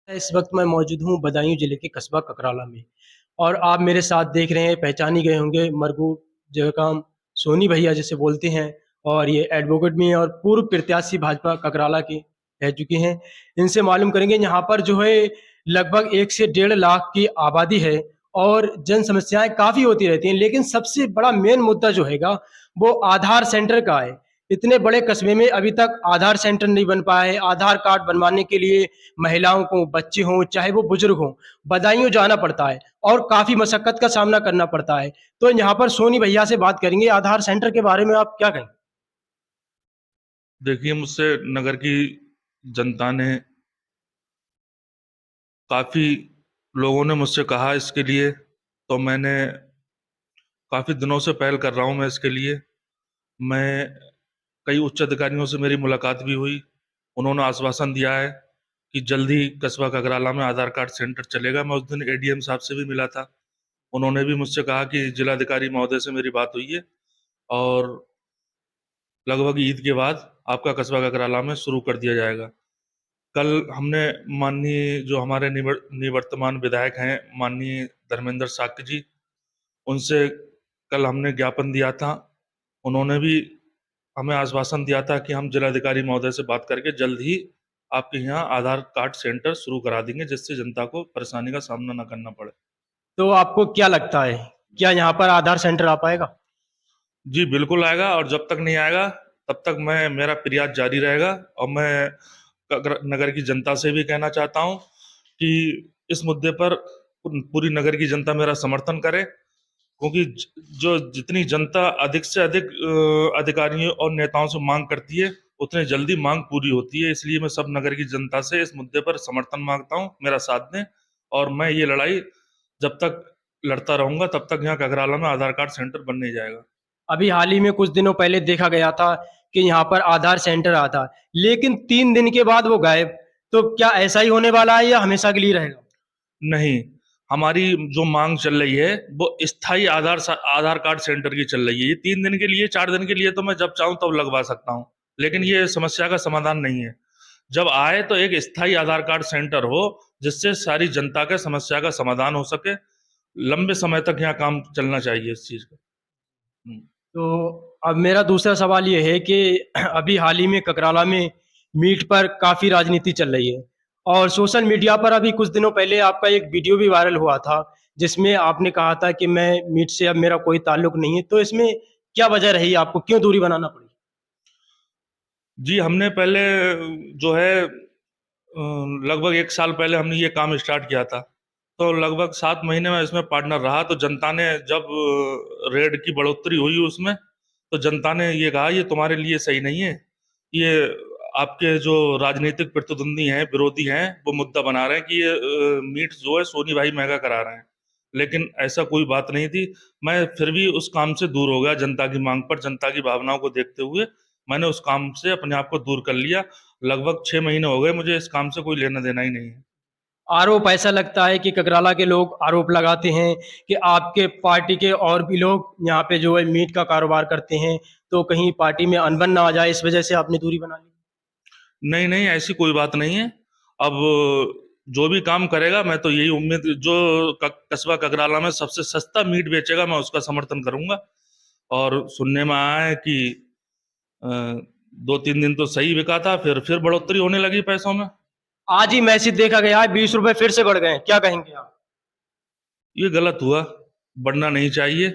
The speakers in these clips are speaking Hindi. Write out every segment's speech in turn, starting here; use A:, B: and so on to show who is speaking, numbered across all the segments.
A: इस वक्त मैं मौजूद हूँ बदायूं जिले के कस्बा ककराला में और आप मेरे साथ देख रहे हैं, पहचान ही गए होंगे मरगू जयकाम सोनी भैया जिसे बोलते हैं। और ये एडवोकेट भी हैं और पूर्व प्रत्याशी भाजपा ककराला के रह चुके हैं। इनसे मालूम करेंगे, यहाँ पर जो है लगभग 1 से 1.5 लाख की आबादी है और जन समस्याएं काफ़ी होती रहती हैं, लेकिन सबसे बड़ा मेन मुद्दा जो हैगा वो आधार सेंटर का है। इतने बड़े कस्बे में अभी तक आधार सेंटर नहीं बन पाया है। आधार कार्ड बनवाने के लिए महिलाओं को, बच्चे हों, चाहे वो बुजुर्ग हों, बदायूं जाना पड़ता है और काफ़ी मशक्कत का सामना करना पड़ता है। तो यहाँ पर सोनी भैया से बात करेंगे आधार सेंटर के बारे में, आप क्या कहें?
B: देखिए, मुझसे नगर की जनता ने, काफ़ी लोगों ने मुझसे कहा इसके लिए, तो मैंने काफ़ी दिनों से पहल कर रहा हूँ मैं इसके लिए। मैं कई उच्च अधिकारियों से मेरी मुलाकात भी हुई। उन्होंने आश्वासन दिया है कि जल्द ही कस्बा ककराला में आधार कार्ड सेंटर चलेगा। मैं उस दिन एडीएम साहब से भी मिला था। उन्होंने भी मुझसे कहा कि जिलाधिकारी महोदय से मेरी बात हुई है और लगभग ईद के बाद आपका कस्बा ककराला में शुरू कर दिया जाएगा। कल हमने माननीय जो हमारे निवर्तमान विधायक हैं, माननीय धर्मेंद्र साक्य जी, उनसे कल हमने ज्ञापन दिया था। उन्होंने भी हमें आश्वासन दिया था कि हम जिलाधिकारी महोदय से बात करके जल्द ही आपके यहाँ आधार कार्ड सेंटर शुरू करा देंगे, जिससे जनता को परेशानी का सामना ना करना पड़े।
A: तो आपको क्या लगता है, क्या यहाँ पर आधार सेंटर आ पाएगा?
B: जी बिल्कुल आएगा, और जब तक नहीं आएगा तब तक मेरा प्रयास जारी रहेगा। और मैं नगर की जनता से भी कहना चाहता हूँ कि इस मुद्दे पर पूरी नगर की जनता मेरा समर्थन करे, क्योंकि जो जितनी जनता अधिक से अधिक अधिकारियों और नेताओं से मांग करती है, उतनी जल्दी मांग पूरी होती है। इसलिए मैं सब नगर की जनता से इस मुद्दे पर समर्थन मांगता हूँ, मेरा साथ दें। और मैं ये लड़ाई जब तक लड़ता रहूंगा तब तक यहाँ ककराला में आधार कार्ड सेंटर बन नहीं जाएगा।
A: अभी हाल ही में कुछ दिनों पहले देखा गया था कि यहाँ पर आधार सेंटर आता था, लेकिन 3 दिन के बाद वो गायब। तो क्या ऐसा ही होने वाला है या हमेशा के लिए रहेगा?
B: नहीं, हमारी जो मांग चल रही है वो स्थायी आधार कार्ड सेंटर की चल रही है। ये 3 दिन के लिए, 4 दिन के लिए तो मैं जब चाहूं तब लगवा सकता हूं, लेकिन ये समस्या का समाधान नहीं है। जब आए तो एक स्थायी आधार कार्ड सेंटर हो, जिससे सारी जनता के समस्या का समाधान हो सके। लंबे समय तक यहाँ काम चलना चाहिए इस चीज का।
A: तो अब मेरा दूसरा सवाल ये है कि अभी हाल ही में ककराला में मीट पर काफ़ी राजनीति चल रही है और सोशल मीडिया पर अभी कुछ दिनों पहले आपका एक वीडियो भी वायरल हुआ था, जिसमें आपने कहा था कि मैं मीट से अब मेरा कोई ताल्लुक नहीं है। तो इसमें क्या वजह रही, आपको क्यों दूरी बनाना पड़ी?
B: जी, हमने पहले जो है लगभग 1 साल पहले हमने ये काम स्टार्ट किया था। तो लगभग 7 महीने में इसमें पार्टनर रहा। तो जनता ने जब रेट की बढ़ोतरी हुई उसमें, तो जनता ने ये कहा ये तुम्हारे लिए सही नहीं है। ये आपके जो राजनीतिक प्रतिद्वंदी हैं, विरोधी हैं, वो मुद्दा बना रहे हैं कि ये मीट जो है सोनी भाई महंगा करा रहे हैं। लेकिन ऐसा कोई बात नहीं थी। मैं फिर भी उस काम से दूर हो गया। जनता की मांग पर, जनता की भावनाओं को देखते हुए मैंने उस काम से अपने आप को दूर कर लिया। लगभग 6 महीने हो गए मुझे इस काम से कोई लेना देना ही नहीं है।
A: आरोप ऐसा लगता है कि ककराला के लोग आरोप लगाते हैं कि आपके पार्टी के और भी लोग यहाँ पे जो है मीट का कारोबार करते हैं, तो कहीं पार्टी में अनबन ना आ जाए, इस वजह से आपने दूरी बना ली।
B: नहीं नहीं, ऐसी कोई बात नहीं है। अब जो भी काम करेगा, मैं तो यही उम्मीद, जो कस्बा ककराला में सबसे सस्ता मीट बेचेगा मैं उसका समर्थन करूंगा। और सुनने में आया है कि 2-3 दिन तो सही बिका था, फिर बढ़ोतरी होने लगी पैसों में।
A: आज ही मैसेज देखा गया है, 20 रुपए फिर से बढ़ गए हैं, क्या कहेंगे आप?
B: ये गलत हुआ, बढ़ना नहीं चाहिए।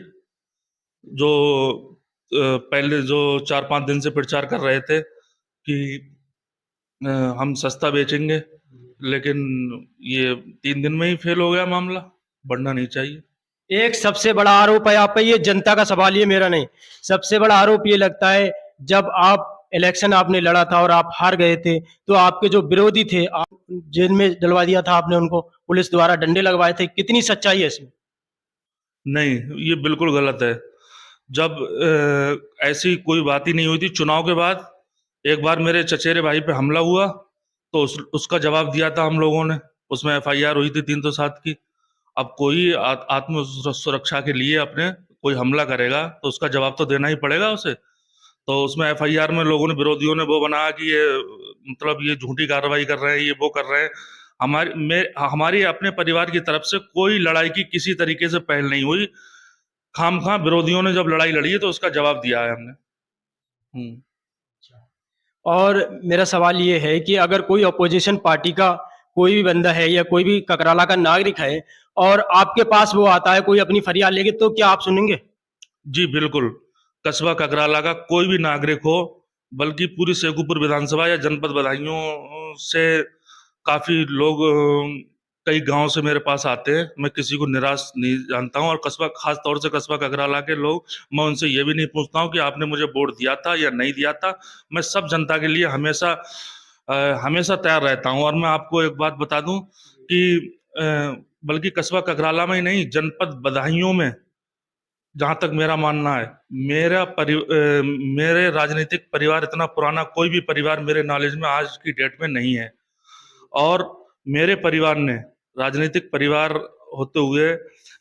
B: जो पहले जो 4-5 दिन से प्रचार कर रहे थे कि अ, हम सस्ता बेचेंगे, लेकिन ये 3 दिन में ही फेल हो गया मामला। बढ़ना नहीं चाहिए।
A: एक सबसे बड़ा आरोप है आप पे, ये जनता का सवाल, ये मेरा नहीं। सबसे बड़ा आरोप ये लगता है, जब आप इलेक्शन आपने लड़ा था और आप हार गए थे, तो आपके जो विरोधी थे, आप जेल में डलवा दिया था आपने उनको, पुलिस द्वारा डंडे लगवाए थे। कितनी सच्चाई है इसमें?
B: नहीं, ये बिल्कुल गलत है। जब ऐसी कोई बात ही नहीं हुई थी। चुनाव के बाद एक बार मेरे चचेरे भाई पे हमला हुआ, तो उसका जवाब दिया था हम लोगों ने। उसमें एफआईआर हुई थी 307 की। अब कोई आत्म सुरक्षा के लिए अपने कोई हमला करेगा तो उसका जवाब तो देना ही पड़ेगा उसे। तो उसमें एफआईआर में लोगों ने, विरोधियों ने वो बनाया कि ये मतलब ये झूठी कार्रवाई कर रहे हैं, ये वो कर रहे हैं। हमारी अपने परिवार की तरफ से कोई लड़ाई की किसी तरीके से पहल नहीं हुई। खामखा विरोधियों ने जब लड़ाई लड़ी है तो उसका जवाब दिया है हमने। हम्म।
A: और मेरा सवाल ये है कि अगर कोई अपोजिशन पार्टी का कोई भी बंदा है या कोई भी ककराला का नागरिक है और आपके पास वो आता है कोई अपनी फरियाद लेके, तो क्या आप सुनेंगे?
B: जी बिल्कुल। कस्बा ककराला का कोई भी नागरिक हो, बल्कि पूरी शेखुपुर विधानसभा या जनपद बदायूं से काफी लोग कई गांव से मेरे पास आते हैं। मैं किसी को निराश नहीं जानता हूं। और कस्बा, खास तौर से कस्बा ककराला के लोग, मैं उनसे ये भी नहीं पूछता हूं कि आपने मुझे वोट दिया था या नहीं दिया था। मैं सब जनता के लिए हमेशा हमेशा तैयार रहता हूं। और मैं आपको एक बात बता दूं कि अ, बल्कि कस्बा ककराला में ही नहीं, जनपद बदायूं में, जहां तक मेरा मानना है, मेरे राजनीतिक परिवार, इतना पुराना कोई भी परिवार मेरे नॉलेज में आज की डेट में नहीं है। और मेरे परिवार ने, राजनीतिक परिवार होते हुए,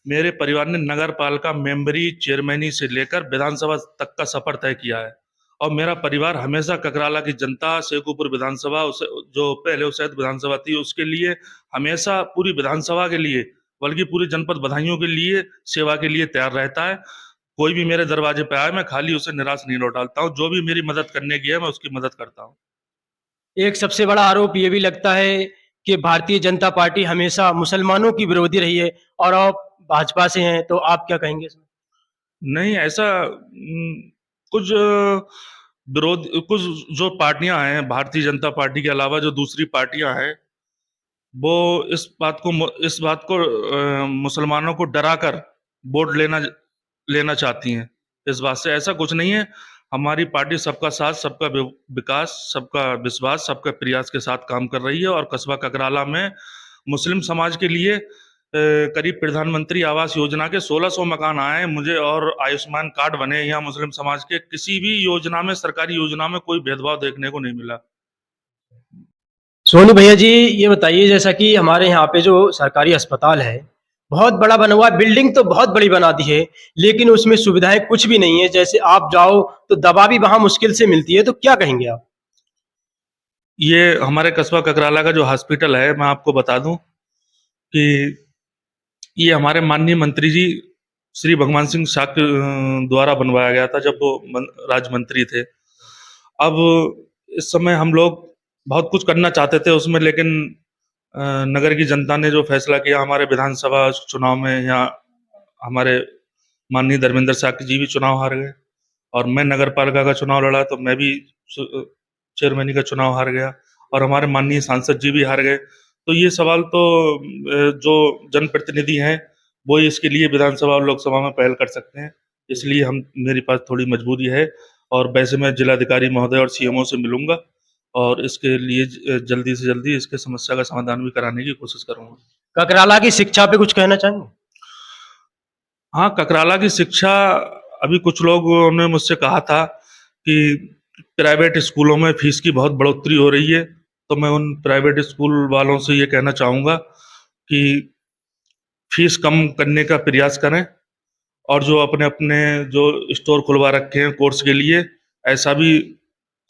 B: मेरे परिवार ने नगर पालिका मेंबरी, चेयरमैनी से लेकर विधानसभा तक का सफर तय किया है। और मेरा परिवार हमेशा ककराला की जनता, शेखुपुर विधानसभा, उसे जो पहले उसेद विधानसभा थी, उसके लिए हमेशा, पूरी विधानसभा के लिए, बल्कि पूरी जनपद बधाइयों के लिए, सेवा के लिए तैयार रहता है। कोई भी मेरे दरवाजे पे आए, मैं खाली उसे निराश नहीं लौटाता हूँ। जो भी मेरी मदद करने की है, मैं उसकी मदद करता हूँ।
A: एक सबसे बड़ा आरोप ये भी लगता है कि भारतीय जनता पार्टी हमेशा मुसलमानों की विरोधी रही है और आप भाजपा से हैं, तो आप क्या कहेंगे इसमें?
B: नहीं, ऐसा कुछ विरोध, कुछ जो पार्टियां हैं भारतीय जनता पार्टी के अलावा, जो दूसरी पार्टियां हैं, वो इस बात को मुसलमानों को डराकर वोट लेना लेना चाहती हैं। इस बात से ऐसा कुछ नहीं है। हमारी पार्टी सबका साथ, सबका विकास, सबका विश्वास, सबका प्रयास के साथ काम कर रही है। और कस्बा ककराला में मुस्लिम समाज के लिए करीब प्रधानमंत्री आवास योजना के 1600 मकान आए हैं मुझे, और आयुष्मान कार्ड बने हैं। यहाँ मुस्लिम समाज के किसी भी योजना में, सरकारी योजना में, कोई भेदभाव देखने को नहीं मिला।
A: सोनू भैया जी, ये बताइए, जैसा कि हमारे यहाँ पे जो सरकारी अस्पताल है, बहुत बड़ा बना हुआ है, बिल्डिंग तो बहुत बड़ी बना दी है, लेकिन उसमें सुविधाएं कुछ भी नहीं है। जैसे आप जाओ तो दवा भी वहां मुश्किल से मिलती है, तो क्या कहेंगे आप?
B: ये हमारे कस्बा ककराला का जो हॉस्पिटल है, मैं आपको बता दूं कि ये हमारे माननीय मंत्री जी श्री भगवान सिंह शाक्य द्वारा बनवाया गया था, जब वो राज्य मंत्री थे। अब इस समय हम लोग बहुत कुछ करना चाहते थे उसमें, लेकिन नगर की जनता ने जो फैसला किया, हमारे विधानसभा चुनाव में, यहाँ हमारे माननीय धर्मेंद्र शाक्य जी भी चुनाव हार गए, और मैं नगर पालिका का चुनाव लड़ा तो मैं भी चेयरमैनी का चुनाव हार गया, और हमारे माननीय सांसद जी भी हार गए। तो ये सवाल तो जो जनप्रतिनिधि हैं, वो ही इसके लिए विधानसभा और लोकसभा में पहल कर सकते हैं। इसलिए हम, मेरे पास थोड़ी मजबूरी है। और वैसे मैं जिलाधिकारी महोदय और सीएमओ से मिलूंगा, और इसके लिए जल्दी से जल्दी इसके समस्या का समाधान भी कराने की कोशिश करूंगा।
A: ककराला की शिक्षा पे कुछ कहना चाहेंगे?
B: हाँ, ककराला की शिक्षा, अभी कुछ लोगों ने मुझसे कहा था कि प्राइवेट स्कूलों में फीस की बहुत बढ़ोतरी हो रही है। तो मैं उन प्राइवेट स्कूल वालों से ये कहना चाहूँगा कि फीस कम करने का प्रयास करें, और जो अपने अपने जो स्टोर खुलवा रखे हैं कोर्स के लिए, ऐसा भी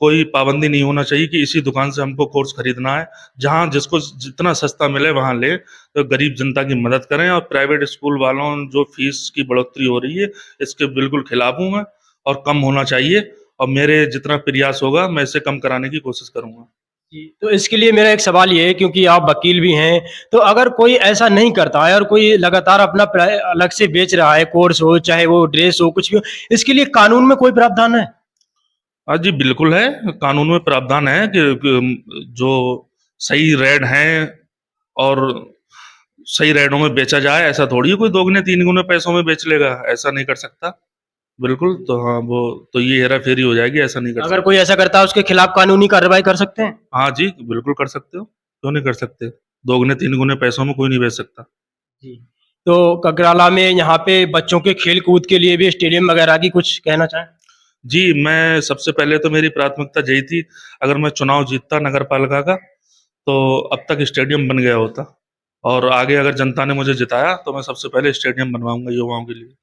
B: कोई पाबंदी नहीं होना चाहिए कि इसी दुकान से हमको कोर्स खरीदना है। जहाँ जिसको जितना सस्ता मिले वहाँ ले, तो गरीब जनता की मदद करें। और प्राइवेट स्कूल वालों जो फीस की बढ़ोतरी हो रही है, इसके बिल्कुल खिलाफ हूँ मैं, और कम होना चाहिए। और मेरे जितना प्रयास होगा, मैं इसे कम कराने की कोशिश करूंगा।
A: जी, तो इसके लिए मेरा एक सवाल ये है, क्योंकि आप वकील भी हैं, तो अगर कोई ऐसा नहीं करता है और कोई लगातार अपना अलग से बेच रहा है, कोर्स हो चाहे वो ड्रेस हो, कुछ भी हो, इसके लिए कानून में कोई प्रावधान है?
B: हाँ जी, बिल्कुल है। कानून में प्रावधान है कि जो सही रेट हैं, और सही रेटों में बेचा जाए। ऐसा थोड़ी है कोई दोगुने तीन गुने पैसों में बेच लेगा, ऐसा नहीं कर सकता। बिल्कुल, तो हाँ, वो तो ये हेरा फेरी हो जाएगी, ऐसा नहीं कर
A: अगर
B: सकता।
A: कोई ऐसा करता है उसके खिलाफ कानूनी कार्रवाई कर सकते हैं?
B: हाँ जी, बिल्कुल कर सकते हो, क्यों नहीं कर सकते। दोगुने तीन गुने पैसों में कोई नहीं बेच सकता।
A: जी। तो ककराला में यहाँ पे बच्चों के खेल कूद के लिए भी स्टेडियम वगैरह की कुछ कहना चाहें?
B: जी, मैं सबसे पहले तो, मेरी प्राथमिकता यही थी, अगर मैं चुनाव जीतता नगर पालिका का, तो अब तक स्टेडियम बन गया होता। और आगे अगर जनता ने मुझे जिताया, तो मैं सबसे पहले स्टेडियम बनवाऊंगा युवाओं के लिए।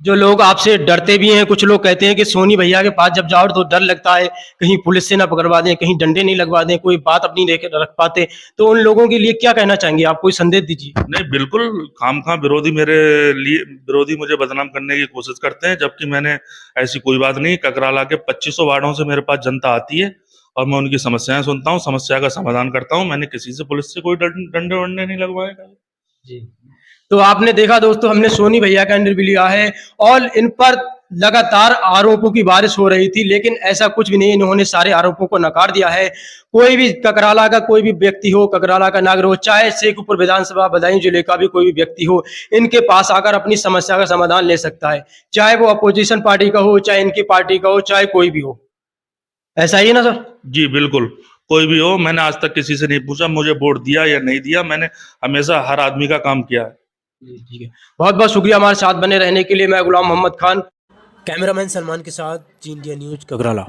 A: जो लोग आपसे डरते भी हैं, कुछ लोग कहते हैं कि सोनी भैया के पास जब जाओ तो डर लगता है, कहीं पुलिस से ना पकड़वा दें, कहीं डंडे नहीं लगवा दें, कोई बात अपनी रख पाते। तो उन लोगों के लिए क्या कहना चाहेंगे आप? कोई संदेश दीजिए।
B: नहीं, बिल्कुल खामखा विरोधी मुझे बदनाम करने की कोशिश करते हैं, जबकि मैंने ऐसी कोई बात नहीं। ककराला के 2500 वार्डों से मेरे पास जनता आती है और मैं उनकी समस्याएं सुनता हूँ, समस्या का समाधान करता हूँ। मैंने किसी से, पुलिस से कोई डंडे वंडे नहीं लगवाए।
A: जी। तो आपने देखा दोस्तों, हमने सोनी भैया का इंटरव्यू लिया है और इन पर लगातार आरोपों की बारिश हो रही थी, लेकिन ऐसा कुछ भी नहीं, इन्होंने सारे आरोपों को नकार दिया है। कोई भी ककराला का कोई भी व्यक्ति हो, ककराला का नागरिक हो, चाहे शेखपुर विधानसभा बदायूं जिले का भी कोई भी व्यक्ति हो, इनके पास आकर अपनी समस्या का समाधान ले सकता है, चाहे वो अपोजिशन पार्टी का हो, चाहे इनकी पार्टी का हो, चाहे कोई भी हो। ऐसा ही है ना सर?
B: जी बिल्कुल, कोई भी हो। मैंने आज तक किसी से नहीं पूछा मुझे वोट दिया या नहीं दिया। मैंने हमेशा हर आदमी का काम किया है।
A: जी, ठीक है। बहुत बहुत शुक्रिया हमारे साथ बने रहने के लिए। मैं गुलाम मोहम्मद खान, कैमरामैन सलमान के साथ, जी इंडिया न्यूज ककराला।